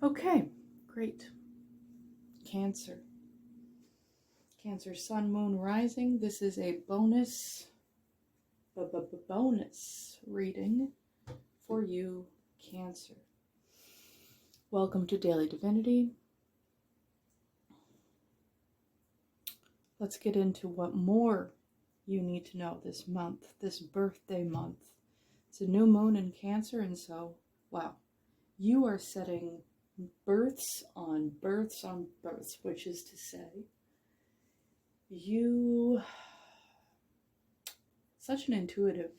Okay, great. Cancer. Cancer, Sun, Moon, Rising. This is a bonus reading for you, Cancer. Welcome to Daily Divinity. Let's get into what more you need to know this month, this birthday month. It's a new moon in Cancer, and so, wow, you are setting births on births on births, which is to say, you, such an intuitive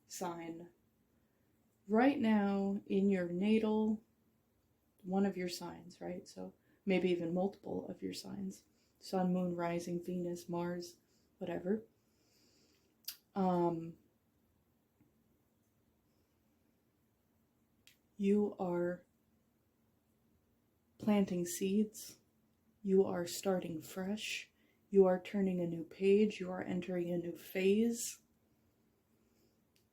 sign. Right now, in your natal, one of your signs, right? So maybe even multiple of your signs. Sun, Moon, Rising, Venus, Mars, whatever. You are planting seeds. You are starting fresh. You are turning a new page. You are entering a new phase.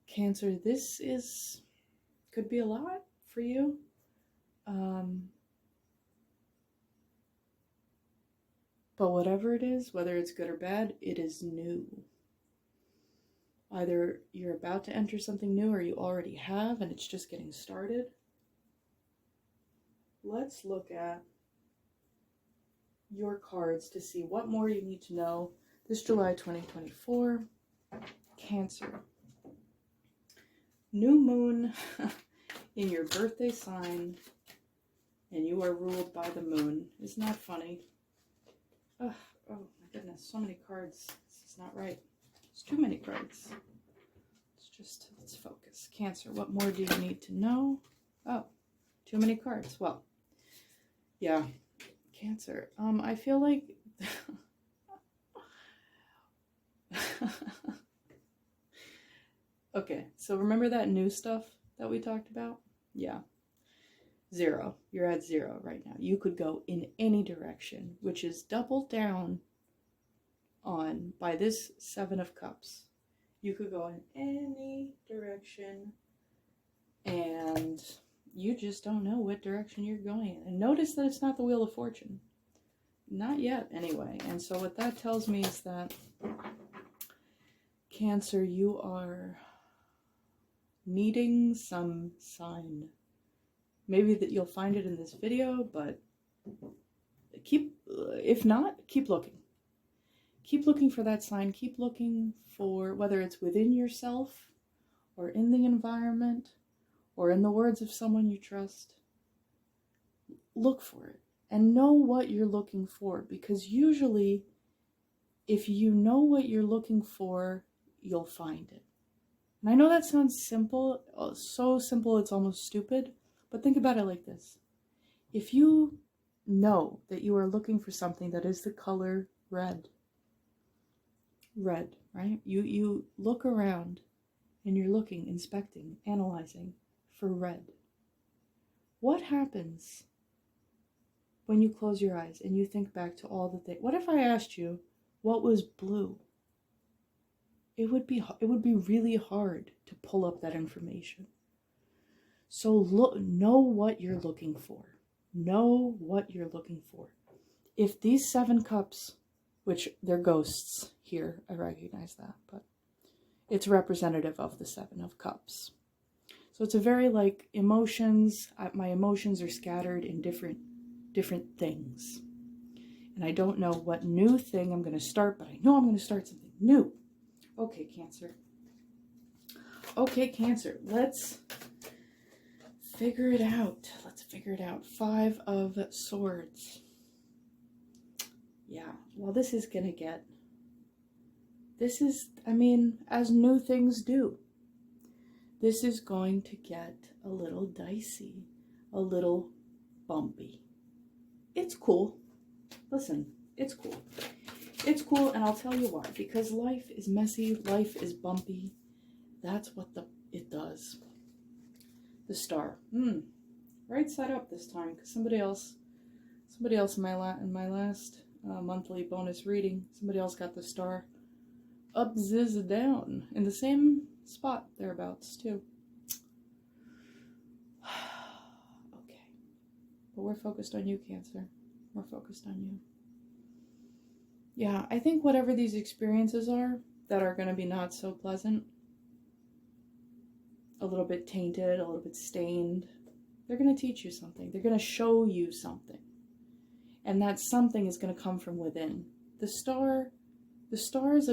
Cancer, this could be a lot for you. But whatever it is, whether it's good or bad, it is new. Either you're about to enter something new or you already have and it's just getting started. Let's look at your cards to see what more you need to know this July 2024. Cancer. New moon in your birthday sign, and you are ruled by the moon. Isn't that funny? Oh my goodness, so many cards. This is not right. It's too many cards. Let's focus. Cancer, what more do you need to know? Oh, too many cards. Well, yeah, Cancer. I feel like okay, so remember that new stuff that we talked about? Yeah. 0. You're at 0 right now. You could go in any direction, which is doubled down on by this 7 of Cups. You could go in any direction, and you just don't know what direction you're going in. And notice that it's not the Wheel of Fortune. Not yet, anyway. And so what that tells me is that, Cancer, you are needing some sign. Maybe that you'll find it in this video, but if not, keep looking. Keep looking for that sign. Keep looking for, whether it's within yourself or in the environment or in the words of someone you trust. Look for it and know what you're looking for, because usually if you know what you're looking for, you'll find it. And I know that sounds simple, so simple it's almost stupid, but think about it like this. If you know that you are looking for something that is the color red, right? You look around and you're looking, inspecting, analyzing for red. What happens when you close your eyes and you think back to all the things? What if I asked you what was blue? It would be really hard to pull up that information. So know what you're looking for. Know what you're looking for. If these 7 cups, which they're ghosts here, I recognize that, but it's representative of the 7 of Cups. So it's a very like emotions. My emotions are scattered in different things. And I don't know what new thing I'm going to start, but I know I'm going to start something new. Okay, Cancer. Okay, Cancer. Let's figure it out. Let's figure it out. 5 of Swords. Yeah, well, this is, I mean, as new things do. This is going to get a little dicey, a little bumpy. It's cool. Listen, it's cool. It's cool, and I'll tell you why. Because life is messy, life is bumpy. That's what it does. The Star. Right side up this time, because somebody else in my last monthly bonus reading, somebody else got the Star up, ziz, down in the same spot thereabouts too. Okay. But we're focused on you, Cancer. We're focused on you. Yeah, I think whatever these experiences are that are going to be not so pleasant, a little bit tainted, a little bit stained, they're going to teach you something. They're going to show you something. And that something is going to come from within. The star is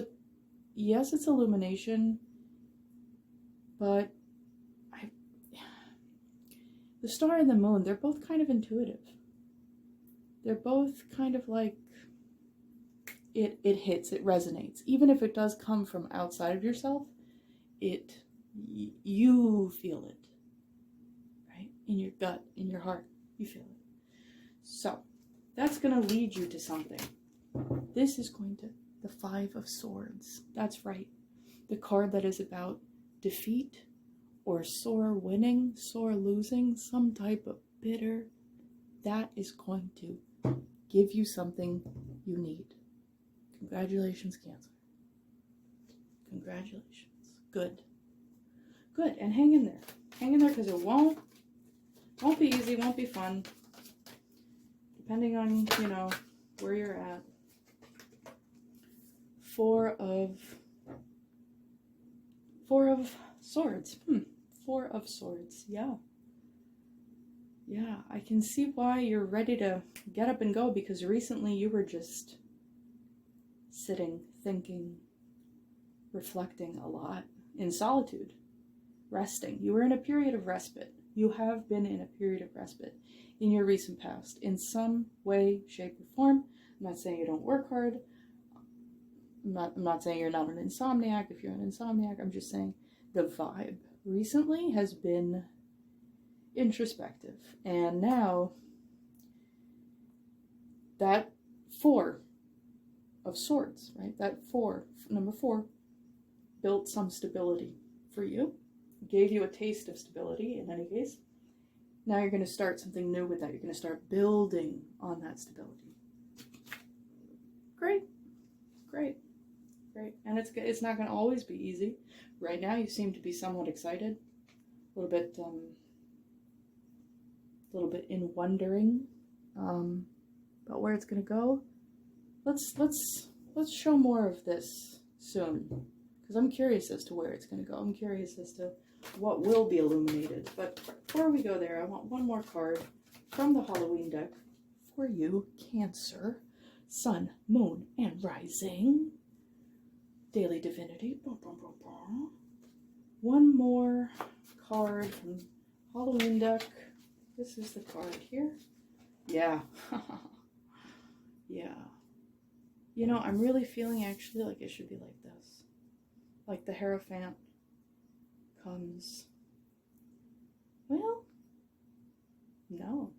yes, it's illumination, but the star and the moon, they're both kind of intuitive. They're both kind of like, it hits, it resonates. Even if it does come from outside of yourself, you feel it, right? In your gut, in your heart, you feel it. So, that's going to lead you to something. This is going to, the Five of Swords. That's right. The card that is about defeat or sore winning, sore losing, some type of bitter. That is going to give you something you need. Congratulations, Cancer. Congratulations. Good. Good. And hang in there. Hang in there, because it won't be easy, won't be fun. Depending on, where you're at. Four of Swords. Four of Swords. Yeah. Yeah, I can see why you're ready to get up and go, because recently you were just sitting, thinking, reflecting a lot, in solitude, resting. You were in a period of respite. You have been in a period of respite in your recent past, in some way, shape, or form. I'm not saying you don't work hard. I'm not saying you're not an insomniac if you're an insomniac. I'm just saying the vibe recently has been introspective. And now that Four of Swords, right? That number four, built some stability for you. Gave you a taste of stability in any case. Now you're going to start something new with that. You're going to start building on that stability. Great. Great. Great. And it's not going to always be easy. Right now you seem to be somewhat excited. A little bit in wondering about where it's going to go. Let's show more of this soon, because I'm curious as to where it's going to go. I'm curious as to what will be illuminated. But before we go there, I want one more card from the Halloween deck for you, Cancer, Sun, Moon, and Rising. Daily Divinity. Boom, boom, boom, boom. One more card from Halloween deck. This is the card here. Yeah. Yeah. I'm really feeling actually like it should be like this. Like the Hierophant comes. Well, no.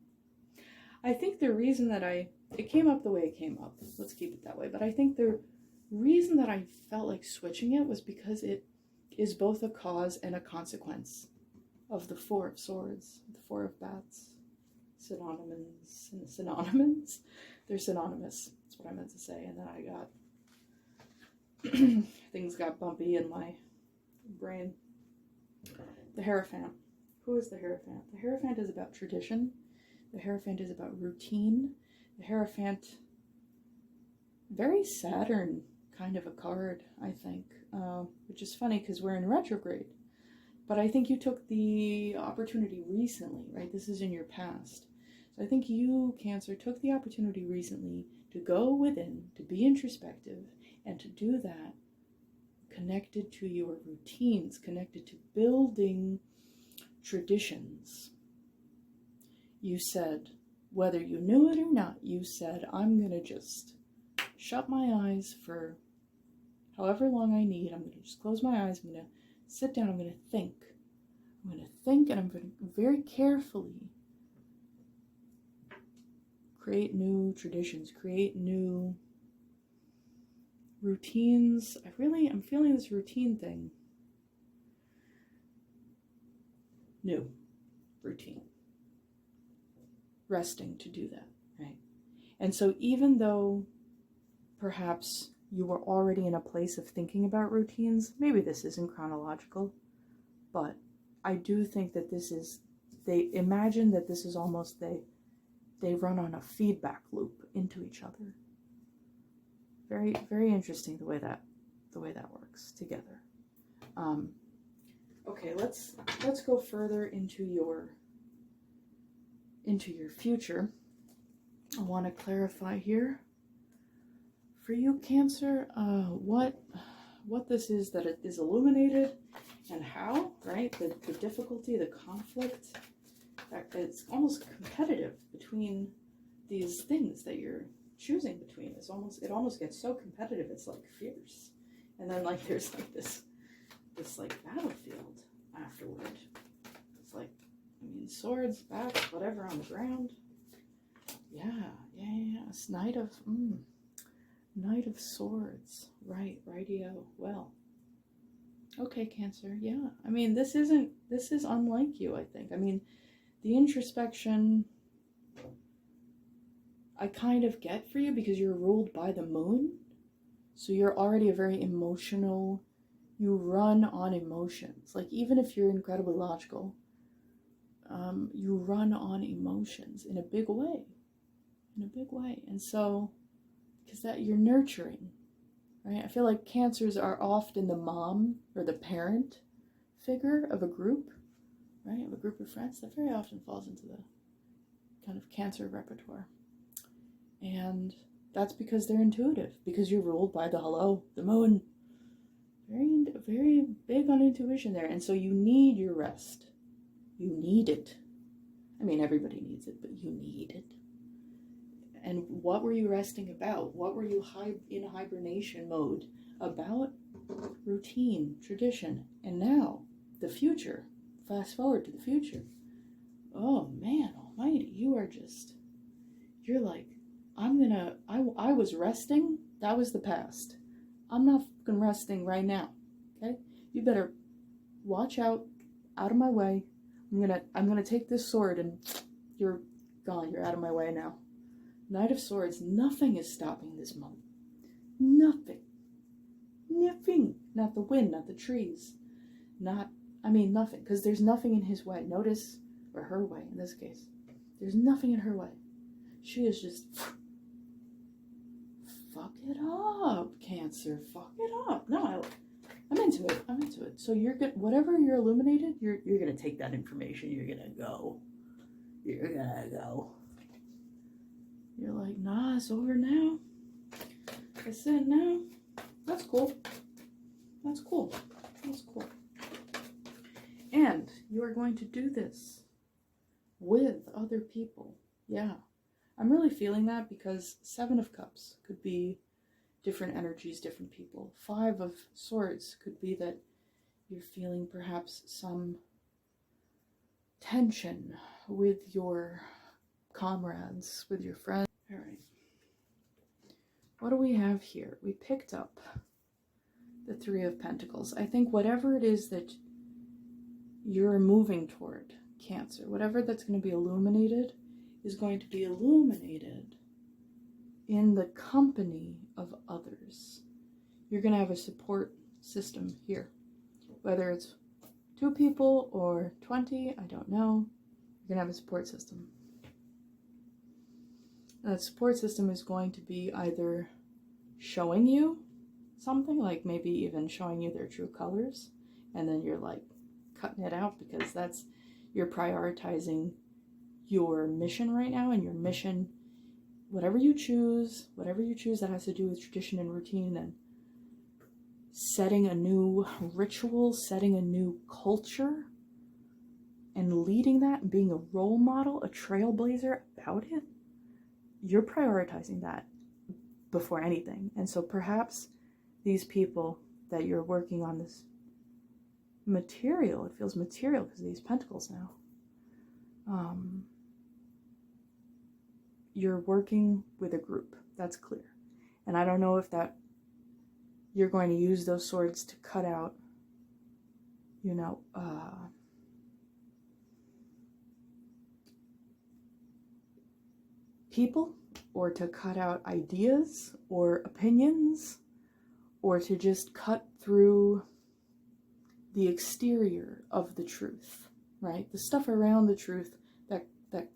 I think the reason that it came up the way it came up. Let's keep it that way. But I think the reason that I felt like switching it was because it is both a cause and a consequence of the Four of Swords, the Four of Bats. Synonymous? They're synonymous. That's what I meant to say. And then I got things got bumpy in my brain. The Hierophant. Who is the Hierophant? The Hierophant is about tradition. The Hierophant is about routine. The Hierophant, very Saturn kind of a card, I think, which is funny because we're in retrograde. But I think you took the opportunity recently, right? This is in your past. So I think you, Cancer, took the opportunity recently to go within, to be introspective, and to do that connected to your routines, connected to building traditions. You said, whether you knew it or not, you said, I'm going to just shut my eyes for however long I need. I'm going to just close my eyes. I'm going to sit down. I'm going to think. I'm going to think, and I'm going to very carefully create new traditions, create new routines. I'm feeling this routine thing. New routine. Resting to do that, right? And so even though perhaps you were already in a place of thinking about routines, maybe this isn't chronological, but I do think that they imagine that this is almost they run on a feedback loop into each other. Very, very interesting the way that works together. Okay, let's go further into your future. I want to clarify here for you, Cancer, what this is, that it is illuminated, and how, right? The difficulty, the conflict, it's almost competitive between these things that you're choosing between. It almost gets so competitive, it's like fierce. And then like there's like this like battlefield afterward. It's like, I mean, swords, bats, whatever on the ground. Yeah. It's Knight of Swords. Right, rightio. Well, okay, Cancer. Yeah. I mean, this is unlike you, I think. I mean, the introspection I kind of get for you because you're ruled by the moon. So you're already a very emotional, you run on emotions. Like, even if you're incredibly logical, you run on emotions in a big way. And so, because that you're nurturing, right? I feel like Cancers are often the mom or the parent figure of a group, right? Of a group of friends. That very often falls into the kind of Cancer repertoire. And that's because they're intuitive, because you're ruled by the moon. Very, very big on intuition there. And so you need your rest. You need it. I mean, everybody needs it, but you need it. And what were you resting about? What were you in hibernation mode about? Routine, tradition. And now, the future. Fast forward to the future. Oh man almighty, you're like, I was resting. That was the past. I'm not fucking resting right now. Okay? You better watch out of my way. I'm gonna take this sword and you're gone. You're out of my way now. Knight of Swords, nothing is stopping this moment. Nothing. Not the wind, not the trees. Nothing. Because there's nothing in his way. Notice, or her way in this case. There's nothing in her way. She is just, fuck it up, Cancer. Fuck it up. No, I'm into it. So you're good. Whatever you're illuminated, you're gonna take that information. You're gonna go. You're like, nah, it's over now. It's it now. That's cool. And you are going to do this with other people. Yeah. I'm really feeling that because 7 of Cups could be different energies, different people. 5 of Swords could be that you're feeling perhaps some tension with your comrades, with your friends. All right. What do we have here? We picked up the 3 of Pentacles. I think whatever it is that you're moving toward, Cancer, whatever that's going to be illuminated is going to be illuminated in the company of others. You're going to have a support system here. Whether it's 2 people or 20, I don't know. You're going to have a support system. And that support system is going to be either showing you something, like maybe even showing you their true colors, and then you're like cutting it out because you're prioritizing your mission right now, and your mission, whatever you choose that has to do with tradition and routine and setting a new ritual, setting a new culture, and leading that and being a role model, a trailblazer about it, you're prioritizing that before anything. And so perhaps these people that you're working on this material, it feels material because of these pentacles now, you're working with a group, that's clear. And I don't know if that you're going to use those swords to cut out, people, or to cut out ideas or opinions, or to just cut through the exterior of the truth, right? The stuff around the truth that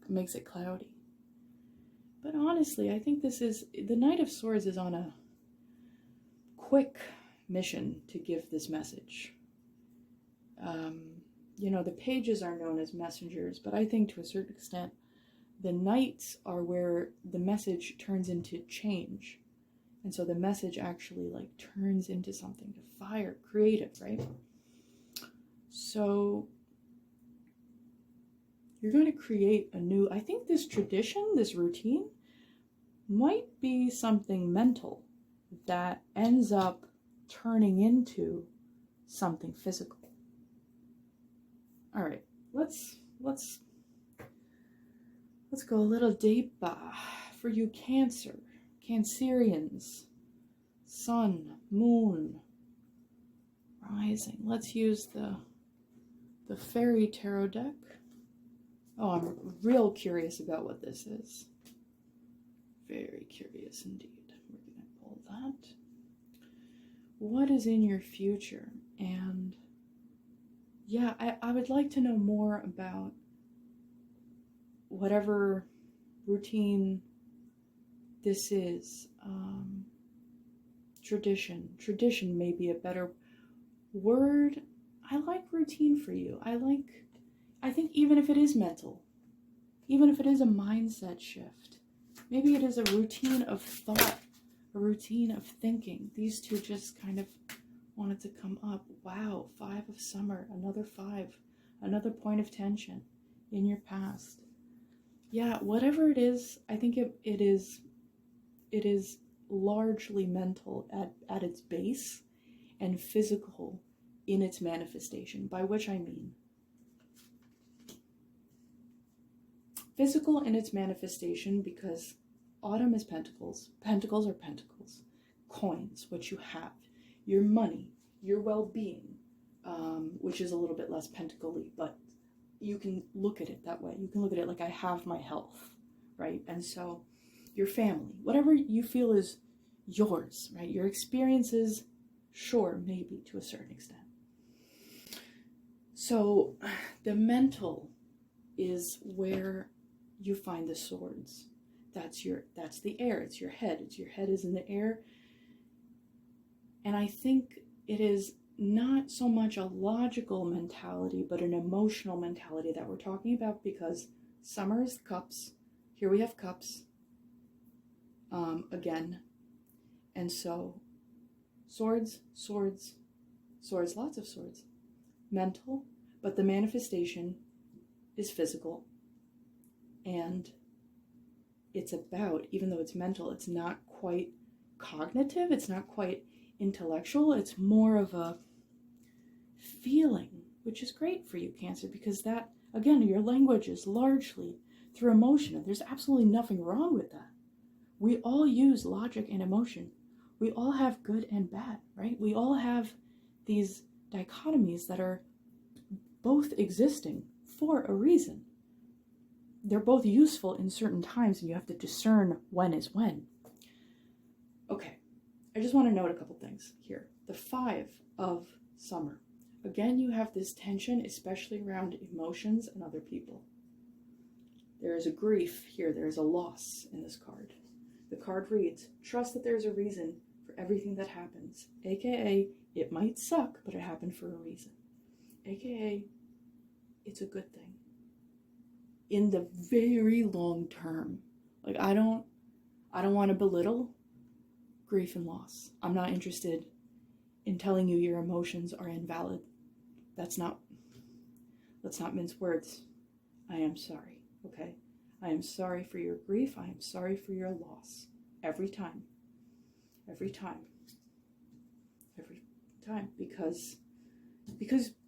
makes it cloudy. But honestly, I think the Knight of Swords is on a quick mission to give this message. The pages are known as messengers, but I think to a certain extent, the knights are where the message turns into change. And so the message actually turns into something to fire, creative, right? So you're going to create I think this tradition, this routine, might be something mental that ends up turning into something physical. All right, let's go a little deeper. For you Cancerians, sun, moon, rising. Let's use the fairy tarot deck. Oh, I'm real curious about what this is. Very curious indeed. We're going to pull that. What is in your future? And yeah, I would like to know more about whatever routine this is. Tradition may be a better word. I like routine for you. I think even if it is mental, even if it is a mindset shift, maybe it is a routine of thought, a routine of thinking. These two just kind of wanted to come up. Wow, 5 of summer, another 5, another point of tension in your past. Yeah, whatever it is, I think it is largely mental at its base and physical in its manifestation, by which I mean physical in its manifestation because autumn is pentacles. Pentacles are pentacles. Coins, what you have. Your money, your well-being, which is a little bit less pentacle-y, but you can look at it that way. You can look at it like I have my health, right? And so your family, whatever you feel is yours, right? Your experiences, sure, maybe to a certain extent. So the mental is where you find the swords. That's the air. It's your head. Your head is in the air. And I think it is not so much a logical mentality, but an emotional mentality that we're talking about, because summer is cups. Here we have cups again. And so swords, lots of swords. Mental, but the manifestation is physical. And it's about, even though it's mental, it's not quite cognitive, it's not quite intellectual, it's more of a feeling, which is great for you, Cancer, because that, again, your language is largely through emotion, and there's absolutely nothing wrong with that. We all use logic and emotion. We all have good and bad, right? We all have these dichotomies that are both existing for a reason. They're both useful in certain times, and you have to discern when is when. Okay, I just want to note a couple things here. The 5 of summer. Again, you have this tension, especially around emotions and other people. There is a grief here. There is a loss in this card. The card reads, trust that there's a reason for everything that happens. AKA, it might suck, but it happened for a reason. AKA, it's a good thing. In the very long term. Like, I don't want to belittle grief and loss. I'm not interested in telling you your emotions are invalid. Let's not mince words. I am sorry, okay? I am sorry for your grief. I am sorry for your loss. Every time. Because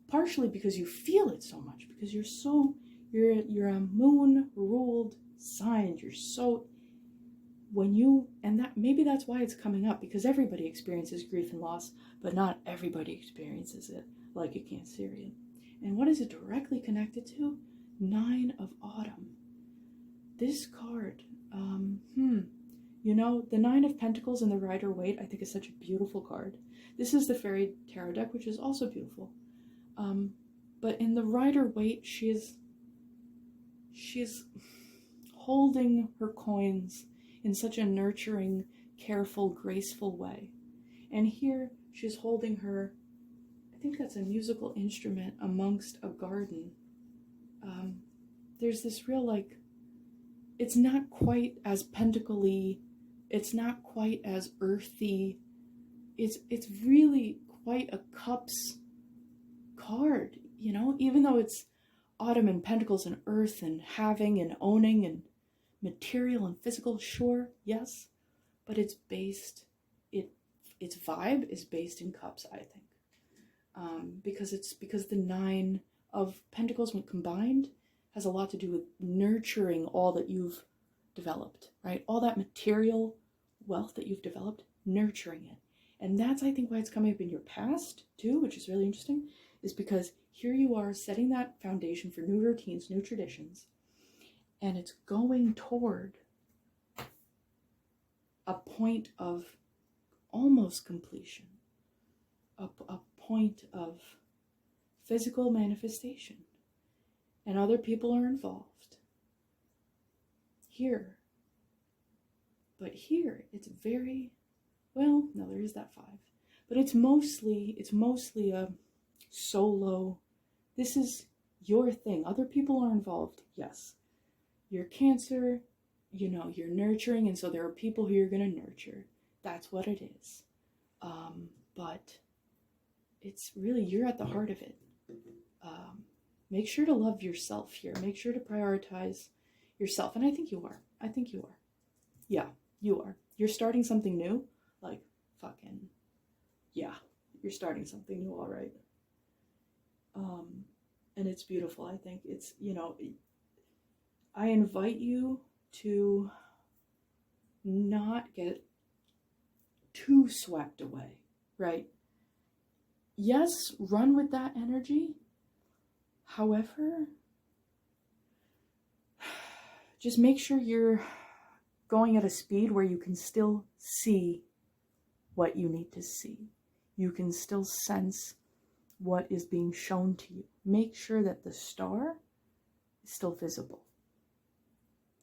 partially because you feel it so much, because you're a moon ruled sign. Maybe that's why it's coming up, because everybody experiences grief and loss, but not everybody experiences it like a Cancerian. And what is it directly connected to? 9 of autumn. This card, the 9 of Pentacles and the Rider-Waite, I think is such a beautiful card. This is the Fairy Tarot deck, which is also beautiful. But in the Rider-Waite, she's holding her coins in such a nurturing, careful, graceful way. And here she's holding her, I think that's a musical instrument amongst a garden. There's this real, like, it's not quite as pentacly, it's not quite as earthy. It's really quite a cups card, you know, even though it's autumn and pentacles and earth and having and owning and material and physical, sure, yes, but it's based, its vibe is based in cups, I think. Because the 9 of Pentacles when combined has a lot to do with nurturing all that you've developed, right? All that material wealth that you've developed, nurturing it. And that's, I think, why it's coming up in your past too, which is really interesting, is because here you are setting that foundation for new routines, new traditions, and it's going toward a point of almost completion, a point of physical manifestation, and other people are involved here. But here it's very, well, no, there is that 5, but it's mostly a solo, this is your thing. Other people are involved, yes. You're Cancer, you know, you're nurturing, and so there are people who you're going to nurture. That's what it is. But it's really, you're at the heart of it. Make sure to love yourself here. Make sure to prioritize yourself. And I think you are. I think you are. Yeah, you are. You're starting something new. Like, fucking, yeah, you're starting something new, all right. And it's beautiful. I think it's, you know, I invite you to not get too swept away, right? Yes, run with that energy. However, just make sure you're going at a speed where you can still see what you need to see. You can still sense what is being shown to you. Make sure that the star is still visible.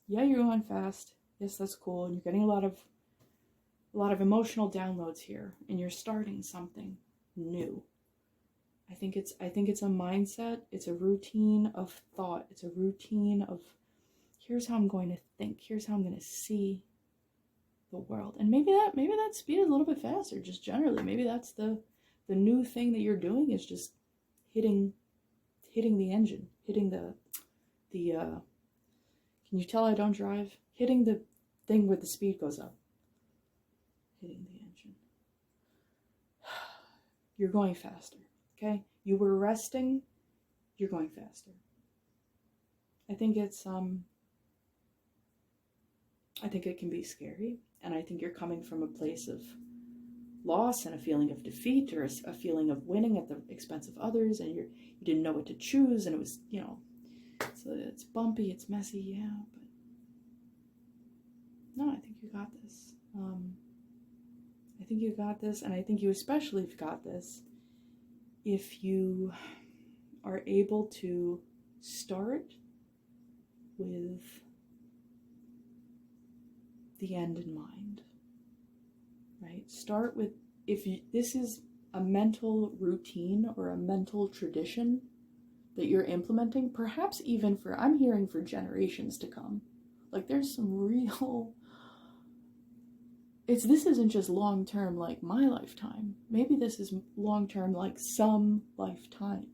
Yeah, you're going fast. Yes, that's cool. And you're getting a lot of emotional downloads here, and you're starting something new. I think it's a mindset. It's a routine of thought. It's a routine of, here's how I'm going to think. Here's how I'm going to see the world. And maybe that speed is a little bit faster, just generally. Maybe that's the new thing that you're doing, is just hitting the engine, hitting the can you tell I don't drive? Hitting the thing where the speed goes up. Hitting the engine. You're going faster, okay? You were resting, you're going faster. I think it's I think it can be scary, and I think you're coming from a place of loss and a feeling of defeat, or a feeling of winning at the expense of others, and you didn't know what to choose, and it was, you know, so it's bumpy, it's messy, yeah, but no, I think you got this. I think you got this, and I think you especially have got this if you are able to start with the end in mind, right? Start with, this is a mental routine or a mental tradition that you're implementing, perhaps even for, I'm hearing, for generations to come. Like, there's some real, this isn't just long-term like my lifetime. Maybe this is long-term like some lifetimes.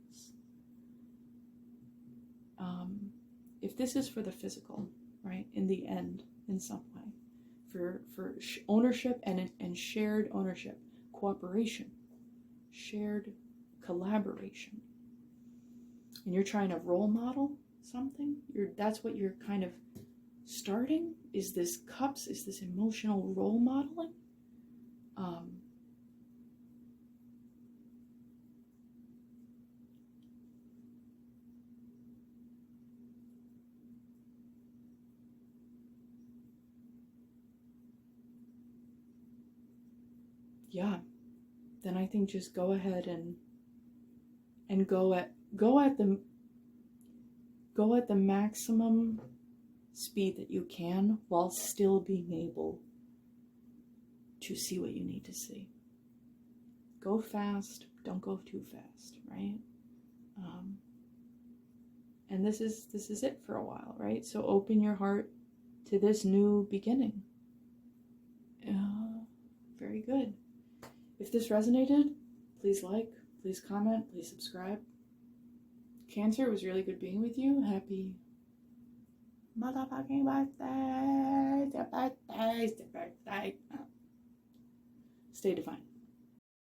If this is for the physical, right, in the end, in some way, for ownership and shared ownership, cooperation, shared collaboration, and you're trying to role model something, that's what you're kind of starting, is this cups, is this emotional role modeling. Yeah, then I think just go ahead and go at the maximum speed that you can while still being able to see what you need to see. Go fast, don't go too fast, right? And this is it for a while, right? So open your heart to this new beginning. Very good. If this resonated, please like, please comment, please subscribe. Cancer, it was really good being with you. Happy motherfucking birthday! It's your birthday! It's your birthday! Stay divine.